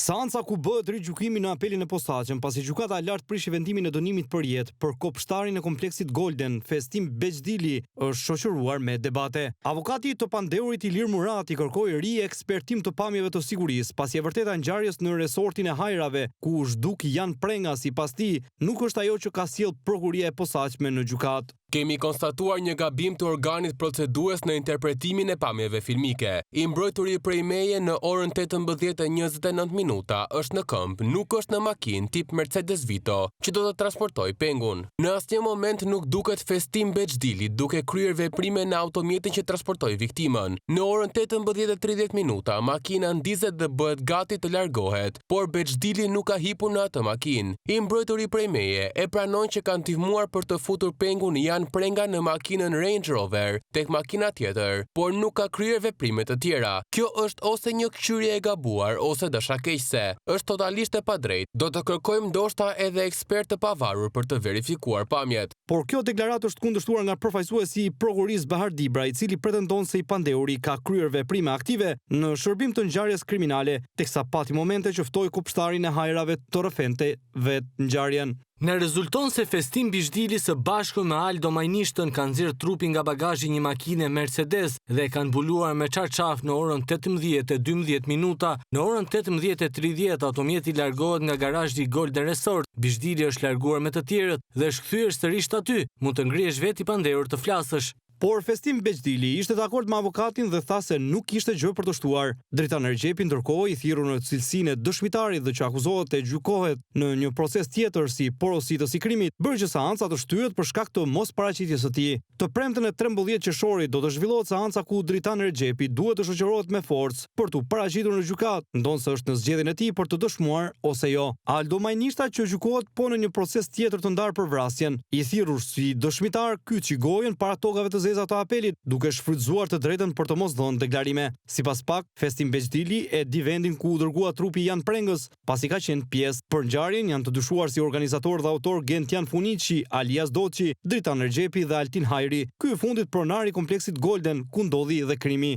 Seanca ku bëhet rigjykimi në apelin e posaçëm, pasi gjykata e lartë prishi vendimin e dënimit për jetë për kopshtarin e kompleksit Golden, Festim Beçdili, është shoqëruar me debate. Avokati i Topandeurit Ilir Murati kërkoi ekspertim të pamjeve të sigurisë, pasi e vërteta e ngjarjes në resortin e hajrave, ku zhduk Jan Prenga sipas tij, nuk është ajo që ka sjell prokuria e posaçme në gjykatë. Kemi konstatuar një gabim të organit procedues në interpretimin e pamjeve filmike. I mbrojturi prej meje në orën 18:29 është në këmbë, nuk është në makinë tip Mercedes Vito, që do të transportoj pengun. Në asnjë moment nuk duket Festim Beçdili duke kryer veprime në automjetin që transportoi viktimën. Në orën 18:30 makina ndizet dhe bëhet gati të largohet, por Beçdili nuk ka hipur në atë makinë. I mbrojturi prej meje e pranon që kanë ndihmuar për të futur pengun Jan Prenga në makinën Range Rover tek makina tjetër, por nuk ka kryer veprime të tjera. Kjo është ose një këqyrje e gabuar ose dashakeqëse. Është totalisht e padrejtë. Do të kërkojmë ndoshta edhe ekspert të pavarur për të verifikuar pamjet. Por kjo deklaratë është kundërshtuar nga përfaqësuesi i prokurisë Bahar Dibra, i cili pretendon se i Pandeuri ka kryer veprime aktive në shërbim të ngjarjes kriminale, teksa pati momente që ftoi kopshtarin e hajrave të rrëfente vetë ngjarjen. Në rezulton se Festim Beçdili së bashku me Aldo Majnishtën kanë nxjerrë trupin nga bagazhi një makine Mercedes dhe kanë mbuluar me çarçaf në orën 18:12. Në orën 18:30 automjeti largohet nga garazhi i Golden Resort. Beçdili është larguar me të tjerët dhe është kthyer sërish aty. Mund të ngrihesh vetë i Pandeur të flasësh. Por Festim Beçdili ishte dakord me avokatin dhe tha se nuk kishte gjë për të shtuar. Dritan Ergjepi ndërkohë i thirrur në cilësinë e dëshmitarit dhe që akuzohet të gjykohet në një proces tjetër si porositës i krimit, bëri që seanca të shtyhet për shkak të mosparaqitjes së tij. Të premten e 13 qershorit do të zhvillohet seanca ku Dritan Ergjepi duhet të shoqërohet me forcë për të paraqitur në gjykatë, ndonse është në zgjedhjen e tij për të dëshmuar ose jo. Aldo Majnishta që gjykohet po në një proces tjetër të ndarë për vrasjen, i thirrur si dëshmitar kyçi gojën para tokave të zeza të apelit, duke shfrytzuar të drejtën për të mos dhënë deklarime. Sipas pak, Festim Beçdili e di vendin ku u dërgua trupi Jan Prengës, pasi ka qenë pjesë. Për ngjarjen janë të dyshuar si organizator dhe autor Gentian Funiçi, alias Doçi, Dritan Ergjepi dhe Altin Hajri. Ky i fundit pronar i kompleksit Golden, ku ndodhi dhe krimi.